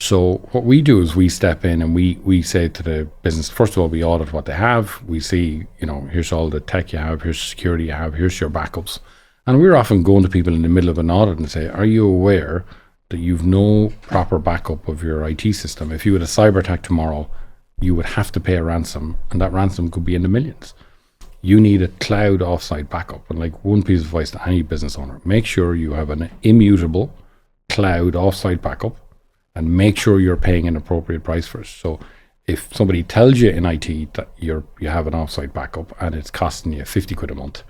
So what we do is we step in and we say to the business, first of all, we audit what they have. We see, here's all the tech you have, here's security you have, here's your backups. And we're often going to people in the middle of an audit and say, are you aware that you've no proper backup of your IT system? If you had a cyber attack tomorrow, you would have to pay a ransom, and that ransom could be in the millions. You need a cloud offsite backup. And like one piece of advice to any business owner, make sure you have an immutable cloud offsite backup and make sure you're paying an appropriate price for it. So if somebody tells you in IT that you have an offsite backup and it's costing you 50 quid a month,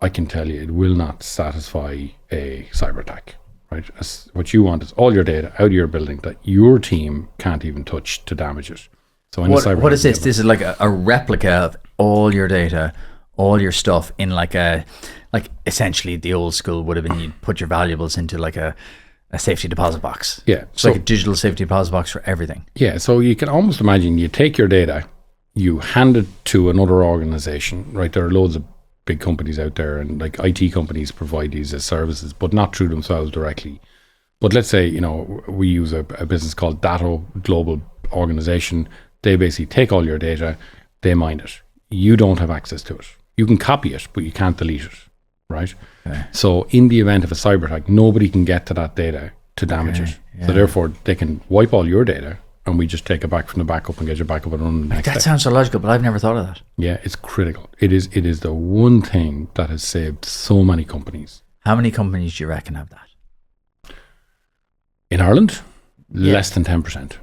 I can tell you it will not satisfy a cyber attack, right? What you want is all your data out of your building that your team can't even touch to damage it. So what is this? This is like a replica of all your data, all your stuff in like essentially the old school would have been you'd put your valuables into like a safety deposit box. Yeah. It's like a digital safety deposit box for everything. Yeah. So you can almost imagine you take your data, you hand it to another organization, right? There are loads of big companies out there and like IT companies provide these as services, but not through themselves directly. But let's say, we use a business called Datto Global Organization. They basically take all your data, they mine it. You don't have access to it. You can copy it, but you can't delete it, right? Okay. So in the event of a cyber attack, nobody can get to that data to damage it. Yeah. So therefore, they can wipe all your data and we just take it back from the backup and get your backup and run the next day. That sounds so logical, but I've never thought of that. Yeah, it's critical. It is the one thing that has saved so many companies. How many companies do you reckon have that? In Ireland, less than 10%.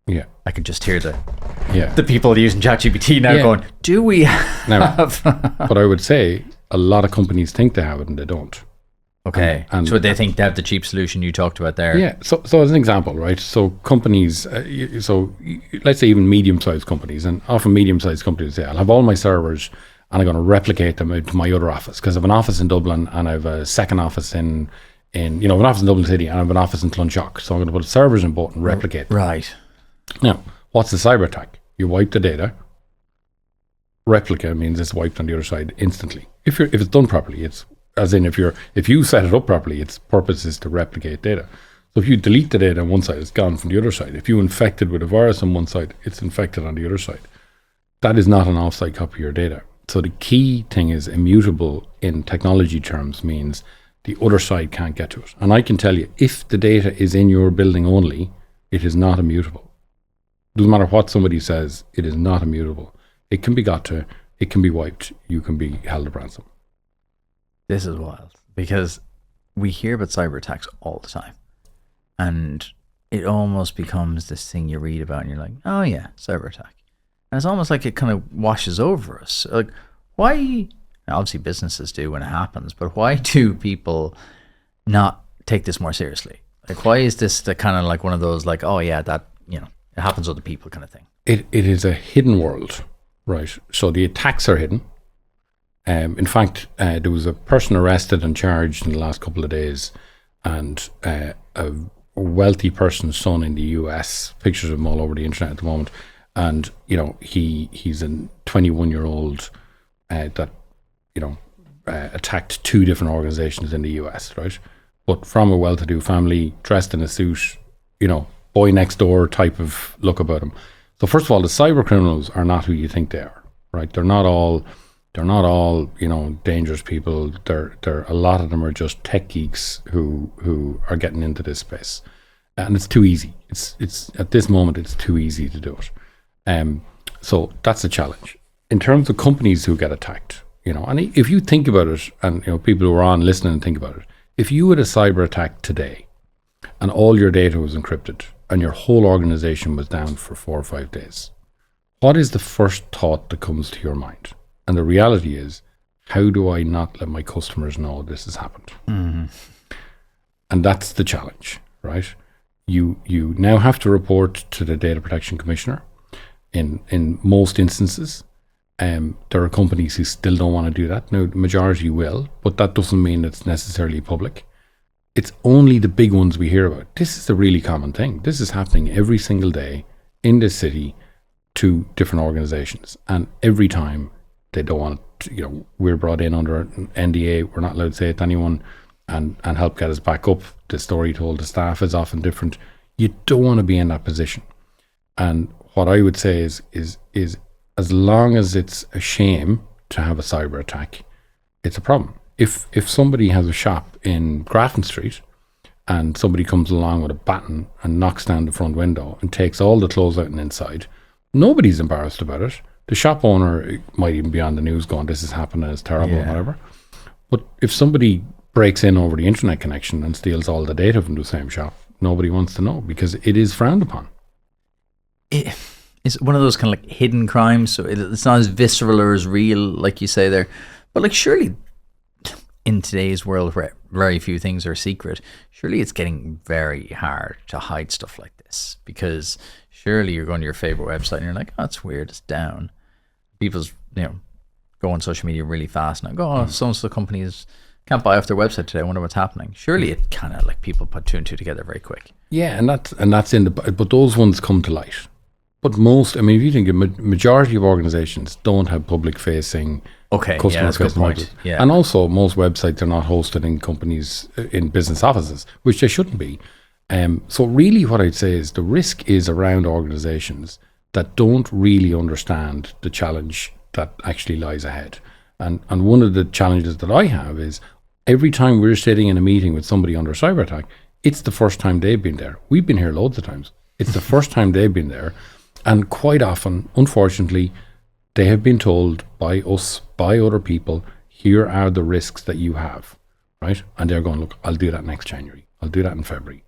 Yeah, I could just hear the people using ChatGPT now going, do we have? But I would say a lot of companies think they have it and they don't. Okay, and so they think they have the cheap solution you talked about there. Yeah, so as an example, right? So companies, let's say even medium-sized companies, and often medium-sized companies say, I'll have all my servers and I'm going to replicate them into my other office because I have an office in Dublin and I have a second office in an office in Dublin City and I have an office in Clonshock. So I'm going to put servers in both and replicate them. Right. Now, what's the cyber attack? You wipe the data. Replica means it's wiped on the other side instantly. If it's done properly, it's as in if you set it up properly, its purpose is to replicate data. So if you delete the data on one side, it's gone from the other side. If you infected with a virus on one side, it's infected on the other side. That is not an offsite copy of your data. So the key thing is immutable in technology terms means the other side can't get to it. And I can tell you, if the data is in your building only, it is not immutable. Doesn't matter what somebody says, it is not immutable. It can be got to, it can be wiped, you can be held at ransom. This is wild because we hear about cyber attacks all the time and it almost becomes this thing you read about and you're like, oh yeah, cyber attack. And it's almost like it kind of washes over us. Like why, obviously businesses do when it happens, but why do people not take this more seriously? Like why is this the kind of like one of those like, oh yeah, that, it happens to other people kind of thing? It is a hidden world, right? So the attacks are hidden. In fact, there was a person arrested and charged in the last couple of days, and a wealthy person's son in the US, pictures of him all over the internet at the moment, and he's a 21-year-old that attacked two different organizations in the US, right? But from a well-to-do family, dressed in a suit, boy next door type of look about him. So first of all, the cyber criminals are not who you think they are, right? They're not all dangerous people. They're a lot of them are just tech geeks who are getting into this space, and it's too easy. It's at this moment it's too easy to do it. So that's a challenge in terms of companies who get attacked. And if you think about it, and people who are on listening and think about it, if you had a cyber attack today, and all your data was encrypted, and your whole organization was down for 4 or 5 days, what is the first thought that comes to your mind? And the reality is, how do I not let my customers know this has happened? Mm-hmm. And that's the challenge, right? You now have to report to the Data Protection Commissioner. In most instances, there are companies who still don't want to do that. Now, the majority will, but that doesn't mean it's necessarily public. It's only the big ones we hear about. This is a really common thing. This is happening every single day in this city to different organizations. And every time they don't want to, we're brought in under an NDA. We're not allowed to say it to anyone. and help get us back up. The story told to staff is often different. You don't want to be in that position. And what I would say is as long as it's a shame to have a cyber attack, it's a problem. If somebody has a shop in Grafton Street and somebody comes along with a baton and knocks down the front window and takes all the clothes out and inside, nobody's embarrassed about it. The shop owner might even be on the news going, this is happening, it's terrible, whatever. But if somebody breaks in over the internet connection and steals all the data from the same shop, nobody wants to know because it is frowned upon. It's one of those kind of like hidden crimes, so it's not as visceral or as real, like you say there. But like, surely in today's world where very few things are secret, surely it's getting very hard to hide stuff like this, because surely you're going to your favorite website and you're like, oh, it's weird, it's down. People's, go on social media really fast and go, oh, some of the companies can't buy off their website today, I wonder what's happening. Surely it kind of like people put two and two together very quick. Yeah, and that's in the, but those ones come to light. But most, I mean, if you think a majority of organizations don't have public facing customer facing websites. Yeah. And also most websites are not hosted in companies, in business offices, which they shouldn't be. So really what I'd say is the risk is around organizations that don't really understand the challenge that actually lies ahead. And one of the challenges that I have is every time we're sitting in a meeting with somebody under a cyber attack, it's the first time they've been there. We've been here loads of times. It's the first time they've been there. And quite often, unfortunately, they have been told by us, by other people, here are the risks that you have, right? And they're going, look, I'll do that next January. I'll do that in February,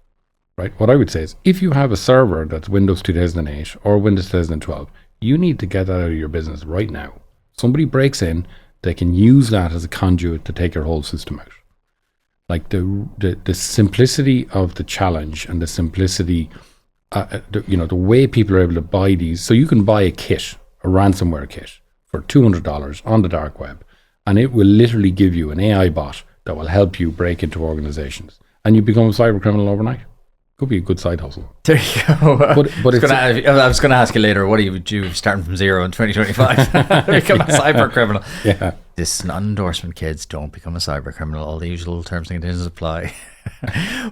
right? What I would say is if you have a server that's Windows 2008 or Windows 2012, you need to get that out of your business right now. Somebody breaks in, they can use that as a conduit to take your whole system out. Like the simplicity of the challenge and the simplicity, the way people are able to buy these. So you can buy a kit, a ransomware kit, for $200 on the dark web, and it will literally give you an AI bot that will help you break into organizations, and you become a cyber criminal overnight. Could be a good side hustle. There you go. But I was going to ask you later, what do you do starting from zero in 2025? Become a cyber criminal. Yeah. This is not an endorsement, kids. Don't become a cyber criminal. All the usual terms and conditions apply.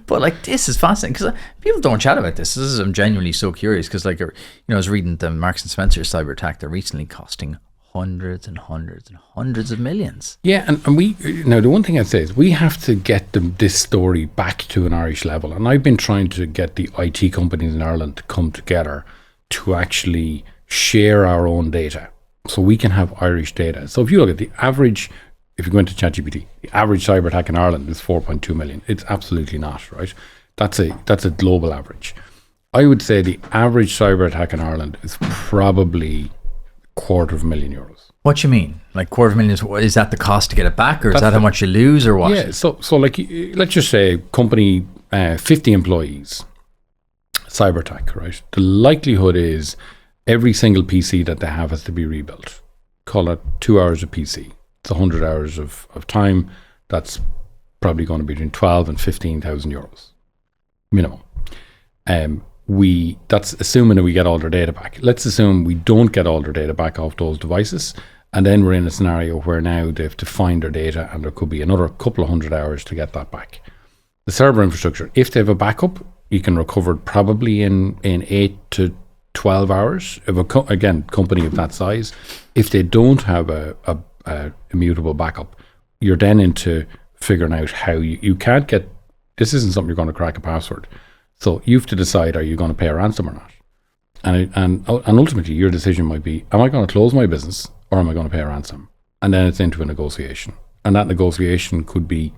But like, this is fascinating because people don't chat about this. I'm genuinely so curious because, like, I was reading the Marks and Spencer cyber attack. They're recently costing hundreds and hundreds and hundreds of millions. Yeah, and we now the one thing I'd say is we have to get this story back to an Irish level. And I've been trying to get the IT companies in Ireland to come together to actually share our own data so we can have Irish data. So if you look at the average, if you go into ChatGPT, the average cyber attack in Ireland is 4.2 million. It's absolutely not, right? That's a global average. I would say the average cyber attack in Ireland is probably €250,000. What do you mean? Like $250,000 is that the cost to get it back, or is that how much you lose, or what? Yeah, so like let's just say company 50 employees, cyber attack, right? The likelihood is every single PC that they have has to be rebuilt. Call it 2 hours a PC. It's 100 hours of time. That's probably going to be between 12 and 15,000 euros minimum. That's assuming that we get all their data back. Let's assume we don't get all their data back off those devices, and then we're in a scenario where now they have to find their data, and there could be another couple of 100 hours to get that back. The server infrastructure, if they have a backup, you can recover it probably in 8 to 12 hours. If again, company of that size, if they don't have a immutable backup, you're then into figuring out how you can't get. This isn't something you're going to crack a password. So you have to decide, are you going to pay a ransom or not? And ultimately your decision might be, am I going to close my business or am I going to pay a ransom? And then it's into a negotiation. And that negotiation could be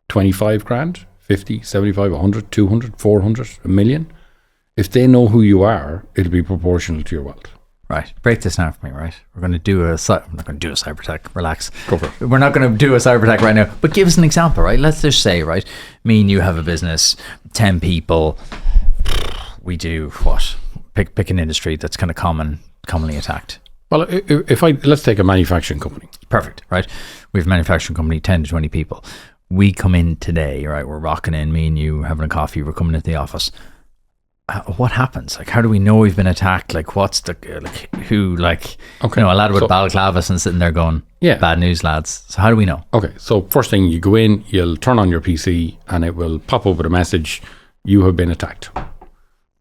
25 grand, 50, 75, 100, 200, 400, $1 million. If they know who you are, it'll be proportional to your wealth. Right. Break this down for me, right? I'm not going to do a cyber attack. Relax. Go for it. We're not going to do a cyber attack right now. But give us an example, right? Let's just say, right, me and you have a business, 10 people. We do what? Pick an industry that's kind of commonly attacked. Well, let's take a manufacturing company. Perfect, right? We have a manufacturing company, 10 to 20 people. We come in today, right? We're rocking in, me and you having a coffee. We're coming into the office. what happens? Like, how do we know we've been attacked? Like, what's the who? Like, Okay. you know, a lad with So- balaclavas and sitting there going, Yeah. bad news, lads. So how do we know? Okay, so first thing, you go in, you'll turn on your PC, and it will pop up with a message: you have been attacked.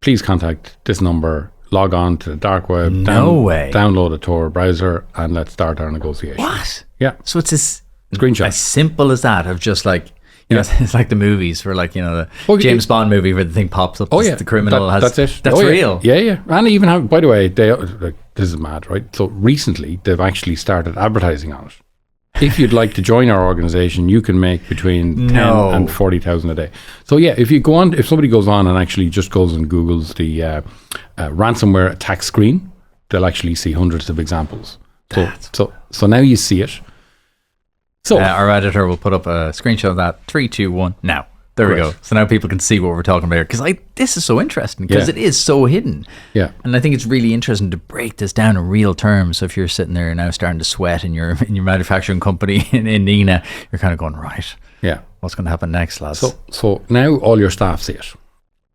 Please contact this number. Log on to the dark web. No way. Download a Tor browser, and let's start our negotiation. What? Yeah, So it's as screenshot. simple as that, of just like, you know, it's like the movies where, like, you know, the Oh, James Bond movie where the thing pops up. Oh yeah, The criminal has. That's it. That's Oh, yeah. real. Yeah, yeah. And even have, by the way, they like, this is mad, right? So recently they've actually started advertising on it. If you'd like to join our organization, you can make between 10 and 40,000 a day. So yeah, if you go on, if somebody goes on and actually just goes and Googles the ransomware attack screen, they'll actually see hundreds of examples. So now you see it. So Our editor will put up a screenshot of that. 3, 2, 1. Now. There we Great. go. So now people can see what we're talking about here. Because this is so interesting, because Yeah. it is so hidden. yeah, And I think it's really interesting to break this down in real terms. So if you're sitting there now starting to sweat in your manufacturing company in Nina, you're kind of going, right, yeah. what's going to happen next, lads? So now all your staff see it.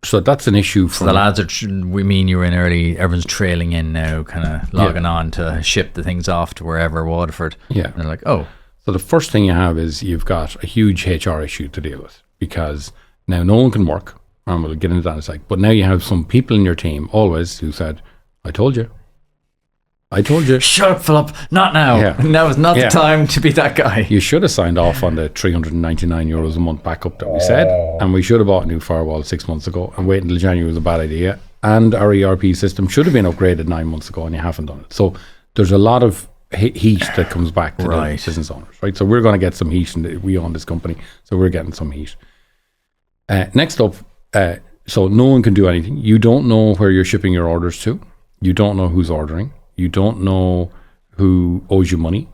So that's an issue So from the lads we mean you were in early, everyone's trailing in now, kind of logging on to ship the things off to wherever, Waterford. Yeah. And they're like, oh, So the first thing you have is you've got a huge HR issue to deal with, because now no one can work, and we'll get into that in a sec. But now you have some people in your team always who said, I told you. shut up, Philip, not now. Yeah. Now is not Yeah. the time to be that guy. You should have signed off on the €399 a month backup that we said, and we should have bought a new firewall 6 months ago, and waiting until January was a bad idea. And our ERP system should have been upgraded 9 months ago, and you haven't done it. So there's a lot of heat that comes back to Right. the business owners, right? So we're going to get some heat, and we own this company, so we're getting some heat. Next up, so no one can do anything. You don't know where you're shipping your orders to. You don't know who's ordering. You don't know who owes you money.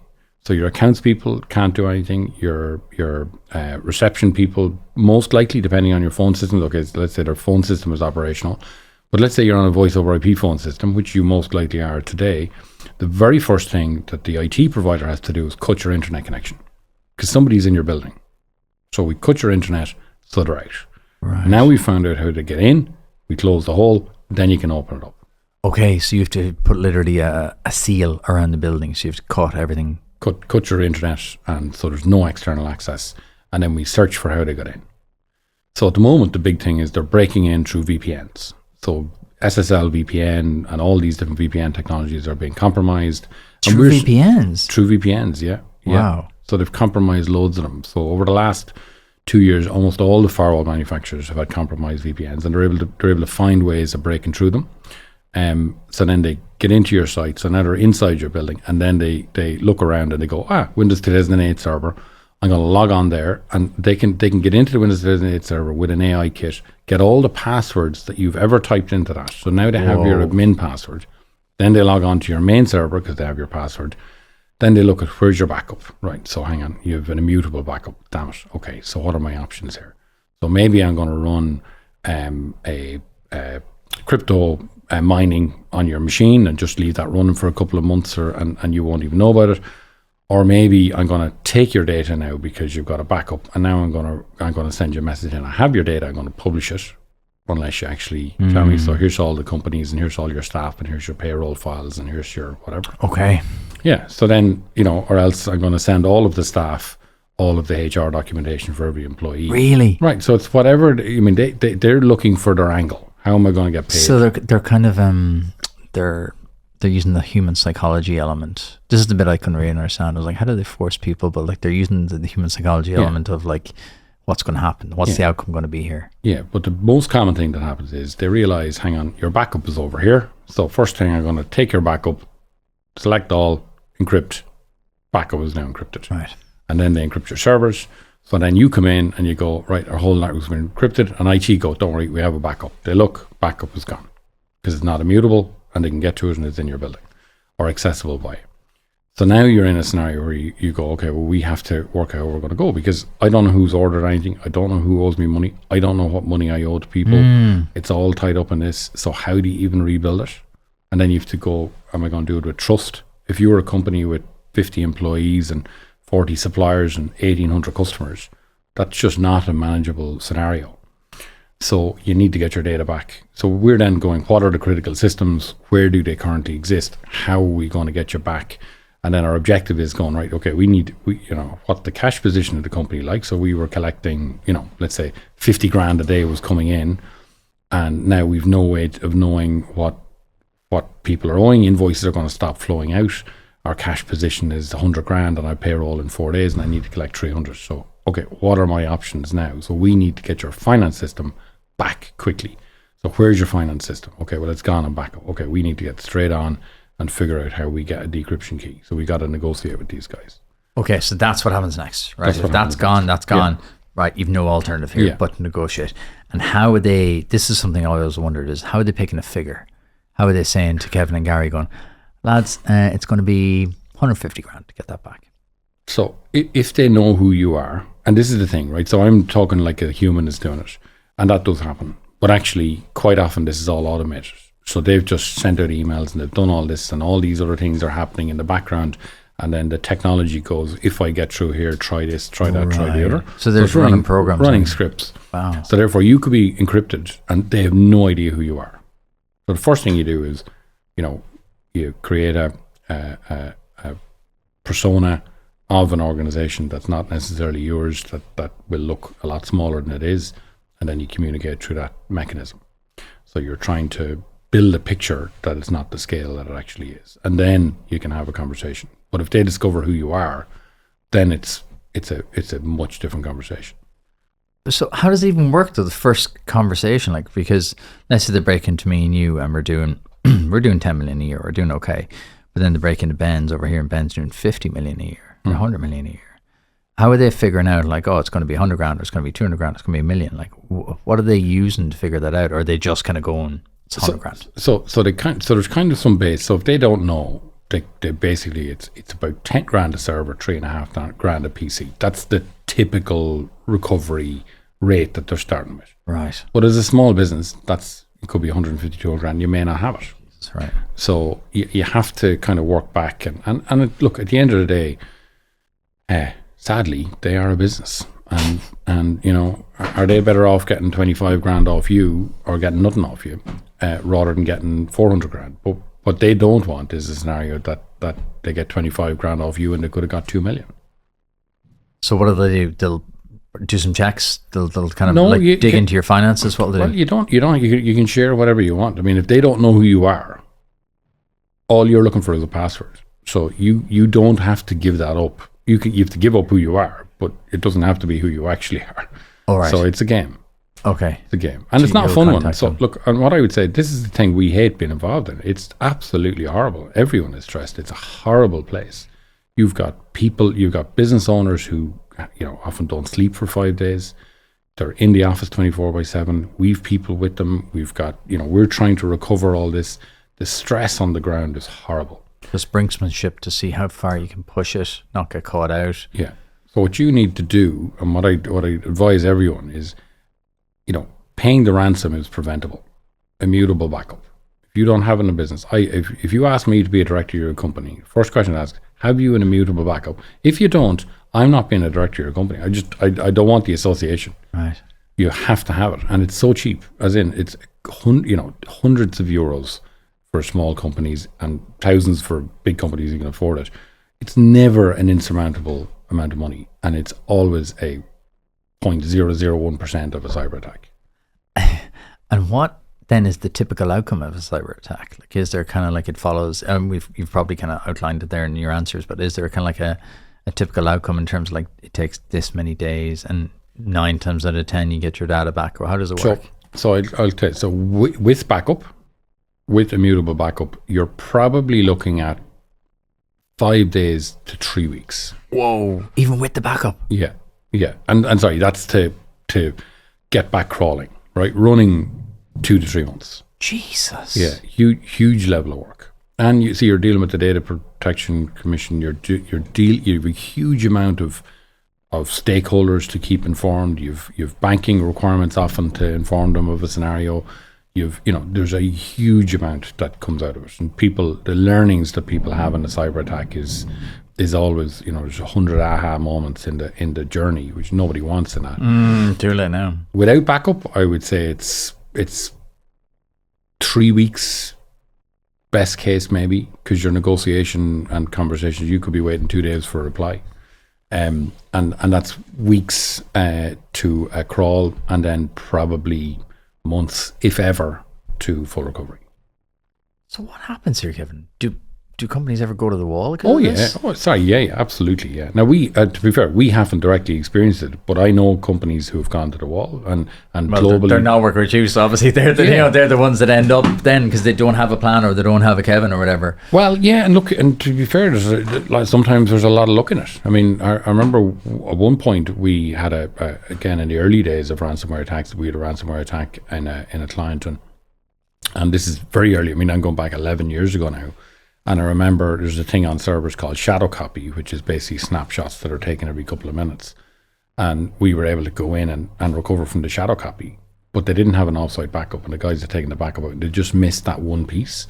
So your accounts people can't do anything. Your reception people, most likely, depending on your phone system. Okay, so let's say their phone system is operational, but let's say you're on a voice over IP phone system, which you most likely are today. The very first thing that the IT provider has to do is cut your internet connection, because somebody's in your building. So we cut your internet, so they're out. Right. Now we found out how to get in. We close the hole. Then you can open it up. Okay, so you have to put literally a seal around the building. So you have to cut everything. Cut your internet, and so there's no external access. And then we search for how they got in. So at the moment, the big thing is they're breaking in through VPNs. So SSL VPN and all these different VPN technologies are being compromised. And Through VPNs? Through VPNs, yeah. Wow. So they've compromised loads of them. So over the last 2 years, almost all the firewall manufacturers have had compromised VPNs, and they're able to find ways of breaking through them. So then they get into your site. So now they're inside your building, and then they look around and they go, Windows 2008 server. I'm going to log on there, and they can get into the Windows 2008 server with an AI kit, get all the passwords that you've ever typed into that. So now they have your admin password. Then they log on to your main server because they have your password. Then they look at where's your backup. Right, so hang on, you have an immutable backup. Damn it. Okay, so what are my options here? So maybe I'm going to run a crypto mining on your machine and just leave that running for a couple of months, and you won't even know about it. Or maybe I'm going to take your data now because you've got a backup, and now I'm going to send you a message, and I have your data. I'm going to publish it unless you actually tell me. So here's all the companies, and here's all your staff, and here's your payroll files, and here's your whatever. Okay. Yeah. So then, or else I'm going to send all of the staff all of the HR documentation for every employee. Really? Right. So it's whatever. They're looking for their angle. How am I going to get paid? So they're kind of they're using the human psychology element. This is the bit I couldn't really understand. I was like, how do they force people? But like they're using the human psychology element of like, what's going to happen? What's the outcome going to be here? Yeah, but the most common thing that happens is they realize, hang on, your backup is over here. So first thing, I'm going to take your backup, select all, encrypt. Backup is now encrypted. Right. And then they encrypt your servers. So then you come in and you go, right, our whole network's been encrypted. And IT go, don't worry, we have a backup. They look, backup is gone because it's not immutable, and they can get to it, and it's in your building or accessible by you. So now you're in a scenario where you go, okay, well, we have to work out how we're going to go, because I don't know who's ordered anything. I don't know who owes me money. I don't know what money I owe to people. It's all tied up in this. So how do you even rebuild it? And then you have to go, am I going to do it with trust? If you were a company with 50 employees and 40 suppliers and 1,800 customers, that's just not a manageable scenario. So you need to get your data back. So we're then going, what are the critical systems? Where do they currently exist? How are we going to get you back? And then our objective is going, right, okay, what the cash position of the company like. So we were collecting, let's say 50 grand a day was coming in. And now we've no way of knowing what people are owing. Invoices are going to stop flowing out. Our cash position is 100 grand and I payroll in 4 days and I need to collect 300. So, okay, what are my options now? So we need to get your finance system back quickly. So where's your finance system? Okay, well, it's gone and back up. Okay, we need to get straight on and figure out how we get a decryption key. So we got to negotiate with these guys. Okay, so that's what happens next, right? If that's gone, that's gone. Yeah. Right, you've no alternative here but negotiate. And how are they, this is something I always wondered, is how are they picking a figure? How are they saying to Kevin and Gary going, lads, it's going to be 150 grand to get that back? So if they know who you are, and this is the thing, right? So I'm talking like a human is doing it, and that does happen. But actually, quite often, this is all automated. So they've just sent out emails and they've done all this, and all these other things are happening in the background. And then the technology goes, if I get through here, try this, try that, try the other. So there's running programs. Running scripts. Wow. So therefore, you could be encrypted and they have no idea who you are. So the first thing you do is, you create a persona of an organization that's not necessarily yours, that will look a lot smaller than it is, and then you communicate through that mechanism. So you're trying to build a picture that it's not the scale that it actually is, and then you can have a conversation. But if they discover who you are, then it's a much different conversation. So how does it even work though, the first conversation? Like, because let's say they break into me and you and we're doing 10 million a year, we're doing okay. But then they break into Ben's over here and Ben's doing 50 million a year, or 100 million a year. How are they figuring out like, oh, it's going to be 100 grand, or it's going to be 200 grand, it's going to be a million? Like, what are they using to figure that out? Or are they just kind of going, it's 100 grand? So there's kind of some base. So if they don't know, they basically, it's about 10 grand a server, 3.5 grand a PC. That's the typical recovery rate that they're starting with. Right. But as a small business, it could be 150, 200 grand. You may not have it. That's right. So you have to kind of work back. And look, at the end of the day, sadly, they are a business. And are they better off getting 25 grand off you or getting nothing off you rather than getting 400 grand? But what they don't want is a scenario that they get 25 grand off you and they could have got 2 million. So what do they do? They'll do some checks. They'll kind of dig into your finances. What will they do? You can share whatever you want. I mean, if they don't know who you are, all you're looking for is a password. So you don't have to give that up. You have to give up who you are, but it doesn't have to be who you actually are. All right. So it's a game. Okay. It's a game. And it's not a fun one. So look, and what I would say, this is the thing we hate being involved in. It's absolutely horrible. Everyone is stressed. It's a horrible place. You've got business owners who, often don't sleep for 5 days. They're in the office 24/7. We've people with them. We've got, we're trying to recover all this. The stress on the ground is horrible. Just brinksmanship to see how far you can push it, not get caught out. Yeah. So what you need to do, and what I advise everyone is, paying the ransom is preventable. Immutable backup. If you don't have it in a business, if you ask me to be a director of your company, first question I ask, have you an immutable backup? If you don't, I'm not being a director of your company. I don't want the association. Right. You have to have it, and it's so cheap. As in, it's hundreds of euros for small companies and thousands for big companies who can afford it. It's never an insurmountable amount of money, and it's always a 0.001% of a cyber attack. And what then is the typical outcome of a cyber attack? Like, is there kind of like it follows? You've probably kind of outlined it there in your answers, but is there kind of like a typical outcome in terms of like it takes this many days and 9 times out of 10 you get your data back, or how does it work? So I'll tell you. So with backup, with immutable backup, you're probably looking at 5 days to 3 weeks. Whoa! Even with the backup? Yeah. And sorry, that's to get back crawling, right? Running 2 to 3 months. Jesus. Yeah, huge level of work. And you see, you're dealing with the Data Protection Commission. You have a huge amount of stakeholders to keep informed. You've banking requirements often to inform them of a scenario. There's a huge amount that comes out of it, and the learnings that people have in a cyber attack is is always, there's 100 aha moments in the journey, which nobody wants in that. Too late now. Without backup, I would say it's 3 weeks, best case maybe, because your negotiation and conversations, you could be waiting 2 days for a reply. And that's weeks to a crawl, and then probably months, if ever, to full recovery. So what happens here, Kevin? Do companies ever go to the wall? Oh yeah. Oh, sorry. Yeah, absolutely. Yeah. Now to be fair, we haven't directly experienced it, but I know companies who have gone to the wall, and globally they're not working with you, so obviously they're the ones that end up then because they don't have a plan or they don't have a Kevin or whatever. Well, yeah, and look, and to be fair, sometimes there's a lot of luck in it. I mean, I remember at one point we had again in the early days of ransomware attacks, we had a ransomware attack in a client, and this is very early. I mean, I'm going back 11 years ago now. And I remember there's a thing on servers called shadow copy, which is basically snapshots that are taken every couple of minutes. And we were able to go in and recover from the shadow copy, but they didn't have an offsite backup. And the guys that taken the backup out, they just missed that one piece.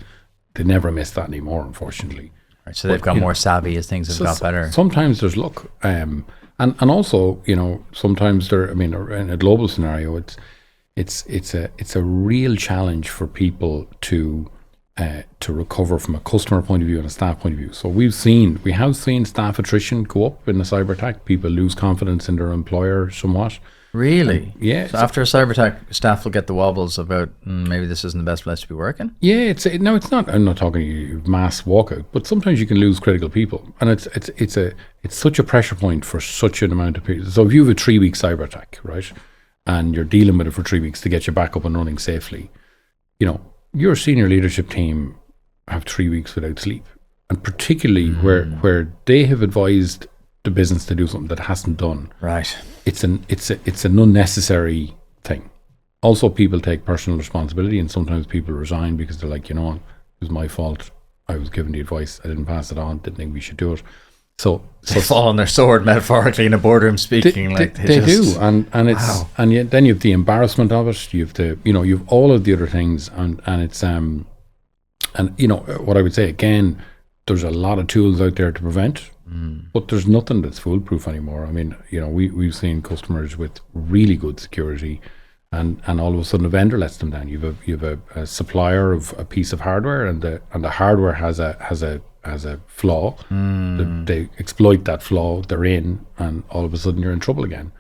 They never missed that anymore, unfortunately. Right, so they've got more savvy as things have got better. Sometimes there's luck. And also, sometimes in a global scenario, it's a real challenge for people to recover from a customer point of view and a staff point of view. So we have seen staff attrition go up in a cyber attack. People lose confidence in their employer somewhat. Really? Yeah. So after a cyber attack, staff will get the wobbles about maybe this isn't the best place to be working. Yeah, it's not. I'm not talking you mass walkout, but sometimes you can lose critical people, and it's such a pressure point for such an amount of people. So if you have a 3-week cyber attack, right, and you're dealing with it for 3 weeks to get you back up and running safely, your senior leadership team have 3 weeks without sleep, and particularly where they have advised the business to do something that hasn't done. Right. It's an unnecessary thing. Also, people take personal responsibility, and sometimes people resign because they're like, it was my fault. I was given the advice. I didn't pass it on. Didn't think we should do it. So they fall on their sword metaphorically in a boardroom speaking. They do, and it's wow. And yet then you have the embarrassment of it. You have you have all of the other things, and it's and what I would say again, there's a lot of tools out there to prevent, but there's nothing that's foolproof anymore. I mean, we've seen customers with really good security, and all of a sudden a vendor lets them down. You have a supplier of a piece of hardware, and the hardware has a flaw. They exploit that flaw, they're in, and all of a sudden you're in trouble again.